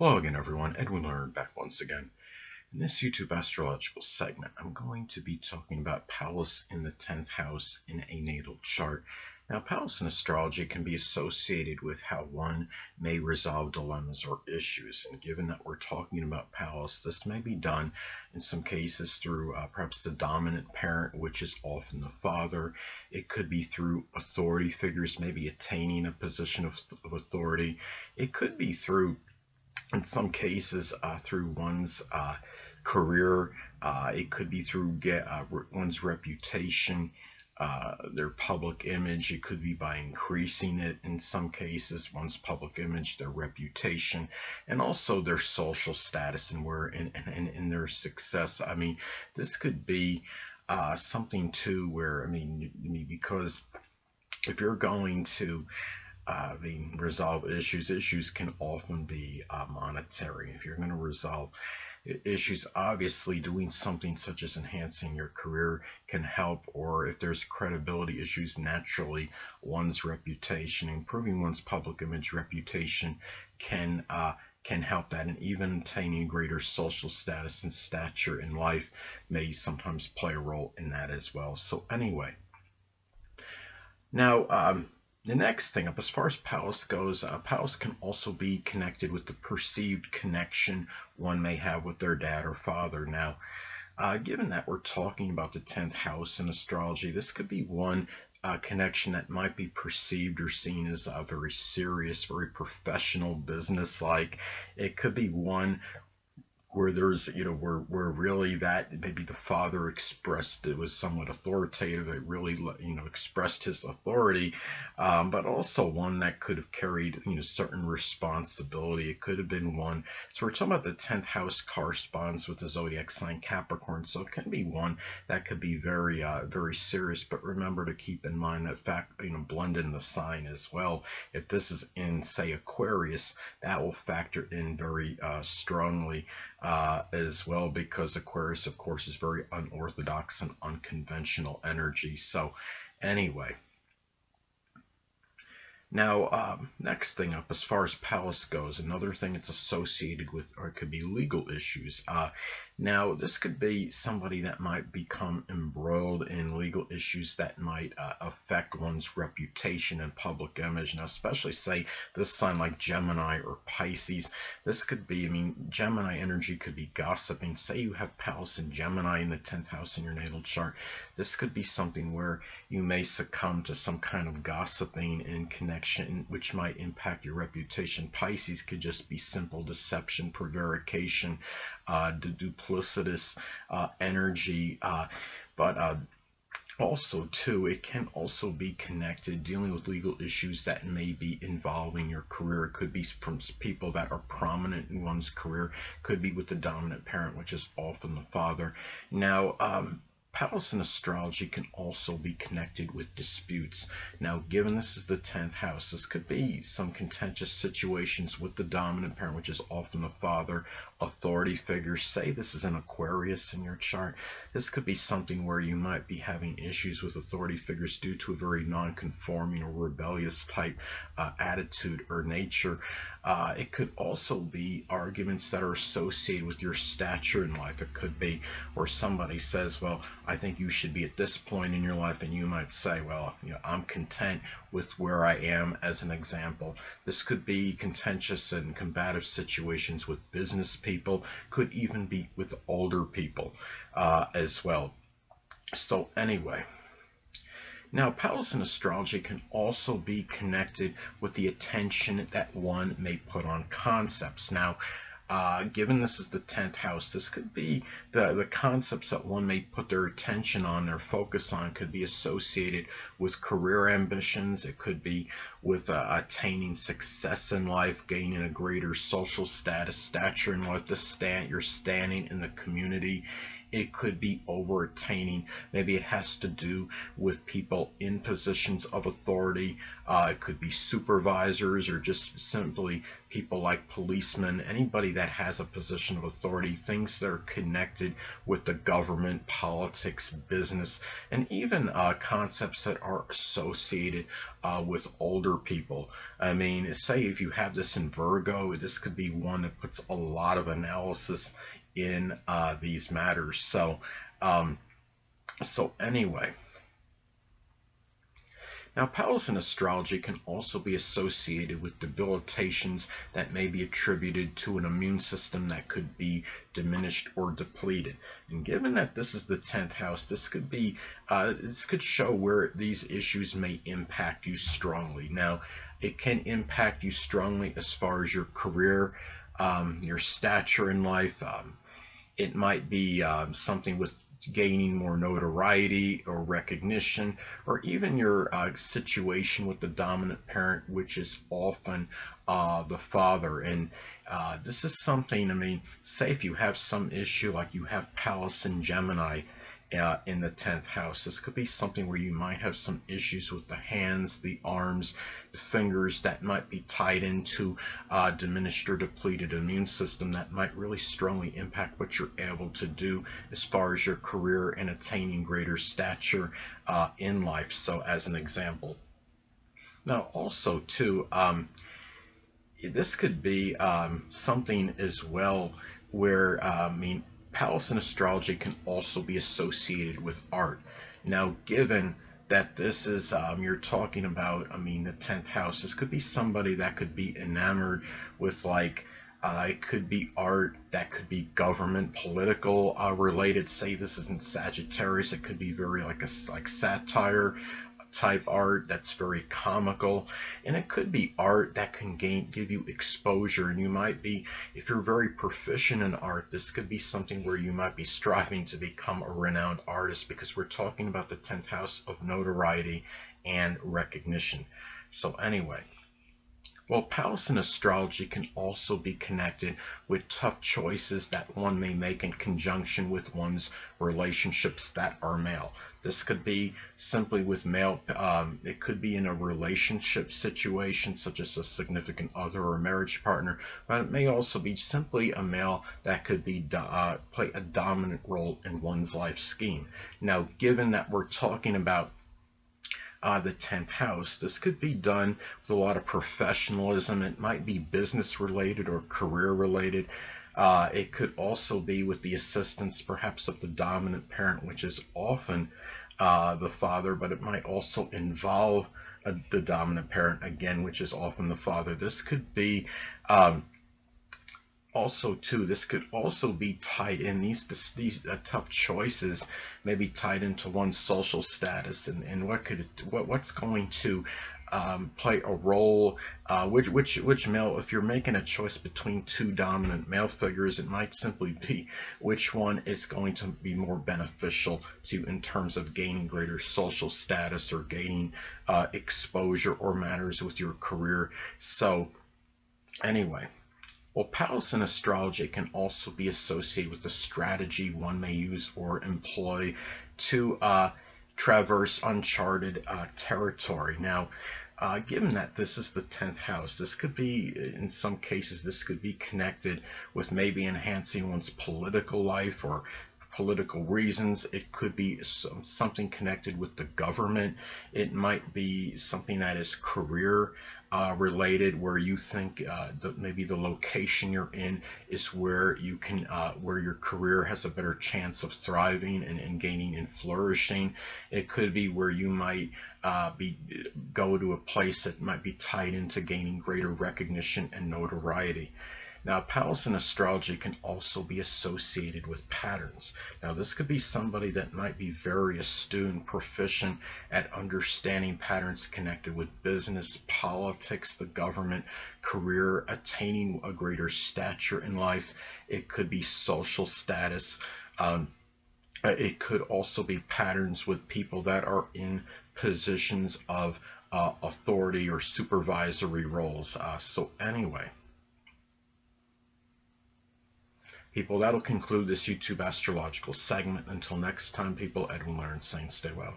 Hello again, everyone. Edwin Learnard back once again. In this YouTube astrological segment, I'm going to be talking about Pallas in the 10th house in a natal chart. Now, Pallas in astrology can be associated with how one may resolve dilemmas or issues. And given that we're talking about Pallas, this may be done in some cases through perhaps the dominant parent, which is often the father. It could be through authority figures, maybe attaining a position of authority. It could be through in some cases through one's career. It could be through one's reputation, their public image. It could be by increasing it in some cases, one's public image, their reputation, and also their social status and where in their success. I mean, this could be something too where, because if you're going to resolve issues. Issues can often be monetary. If you're going to resolve issues, obviously doing something such as enhancing your career can help, or if there's credibility issues, naturally one's reputation, improving one's public image, reputation can help that, and even attaining greater social status and stature in life may sometimes play a role in that as well. So anyway, now the next thing up, as far as Pallas goes, Pallas can also be connected with the perceived connection one may have with their dad or father. Now, given that we're talking about the 10th house in astrology, this could be one connection that might be perceived or seen as very serious, very professional, business-like. It could be one where there's, where really that maybe the father expressed it was somewhat authoritative. It really, expressed his authority, but also one that could have carried, certain responsibility. It could have been one. So we're talking about the 10th house corresponds with the zodiac sign Capricorn. So it can be one that could be very, very serious. But remember to keep in mind that fact, blend in the sign as well. If this is in, say, Aquarius, that will factor in very strongly as well, because Aquarius, of course, is very unorthodox and unconventional energy. So anyway, now next thing up, as far as Pallas goes, another thing it's associated with, or it could be legal issues. Now, this could be somebody that might become embroiled in legal issues that might affect one's reputation and public image. Now, especially say this sign like Gemini or Pisces, this could be, Gemini energy could be gossiping. Say you have Pallas in Gemini in the 10th house in your natal chart. This could be something where you may succumb to some kind of gossiping in connection, which might impact your reputation. Pisces could just be simple deception, prevarication, duplicitous energy, but also too, it can also be connected dealing with legal issues that may be involving your career. It could be from people that are prominent in one's career, could be with the dominant parent, which is often the father. Now, Pallas in astrology can also be connected with disputes. Now, given this is the 10th house, this could be some contentious situations with the dominant parent, which is often the father, authority figures. Say this is an Aquarius in your chart. This could be something where you might be having issues with authority figures due to a very non-conforming or rebellious type attitude or nature. It could also be arguments that are associated with your stature in life. It could be where somebody says, well, I think you should be at this point in your life, and you might say, well, I'm content with where I am, as an example. This could be contentious and combative situations with business people, could even be with older people as well. So anyway, now Pallas in astrology can also be connected with the attention that one may put on concepts. Now, given this is the 10th house, this could be the concepts that one may put their attention on, their focus on, could be associated with career ambitions. It could be with attaining success in life, gaining a greater social stature in life, your standing in the community. It could be over attaining. Maybe it has to do with people in positions of authority. It could be supervisors or just simply people like policemen, anybody that has a position of authority, things that are connected with the government, politics, business, and even concepts that are associated with older people. I mean, say if you have this in Virgo, this could be one that puts a lot of analysis in these matters. So anyway. Now, Pallas in astrology can also be associated with debilitations that may be attributed to an immune system that could be diminished or depleted. And given that this is the 10th house, this could show where these issues may impact you strongly. Now, it can impact you strongly as far as your career, your stature in life. It might be something with gaining more notoriety or recognition, or even your situation with the dominant parent, which is often the father. And this is something, I mean, say if you have some issue like you have Pallas in Gemini in the 10th house, this could be something where you might have some issues with the hands, the arms, the fingers that might be tied into diminished or depleted immune system that might really strongly impact what you're able to do as far as your career and attaining greater stature in life. So as an example. Now also too, this could be something as well where, I mean, Pallas in astrology can also be associated with art. Now, given that this is, you're talking about, I mean, the 10th house, this could be somebody that could be enamored with, like, it could be art, that could be government, political related. Say this is in Sagittarius, it could be very like satire type art that's very comical, and it could be art that can give you exposure. And you might be, if you're very proficient in art, this could be something where you might be striving to become a renowned artist, because we're talking about the 10th house of notoriety and recognition. So anyway, well, Pallas in astrology can also be connected with tough choices that one may make in conjunction with one's relationships that are male. This could be simply with male, it could be in a relationship situation such as a significant other or marriage partner, but it may also be simply a male that could be play a dominant role in one's life scheme. Now, given that we're talking about the 10th house, this could be done with a lot of professionalism. It might be business related or career related. It could also be with the assistance perhaps of the dominant parent, which is often the father, but it might also involve the dominant parent again, which is often the father. This could be also too, this could also be tied in, these tough choices may be tied into one's social status, and what's going to play a role, which male, if you're making a choice between two dominant male figures, it might simply be which one is going to be more beneficial to you in terms of gaining greater social status or gaining exposure or matters with your career. So anyway, well, Pallas in astrology can also be associated with the strategy one may use or employ to traverse uncharted territory. Now, given that this is the 10th house, this could be, in some cases, this could be connected with maybe enhancing one's political life or political reasons. It could be something connected with the government. It might be something that is career related, where you think that maybe the location you're in is where you can, where your career has a better chance of thriving and gaining and flourishing. It could be where you might go to a place that might be tied into gaining greater recognition and notoriety. Now, Pallas in astrology can also be associated with patterns. Now, this could be somebody that might be very astute and proficient at understanding patterns connected with business, politics, the government, career, attaining a greater stature in life. It could be social status. It could also be patterns with people that are in positions of authority or supervisory roles. So anyway. People, that'll conclude this YouTube astrological segment. Until next time, people, Edwin Learnard saying stay well.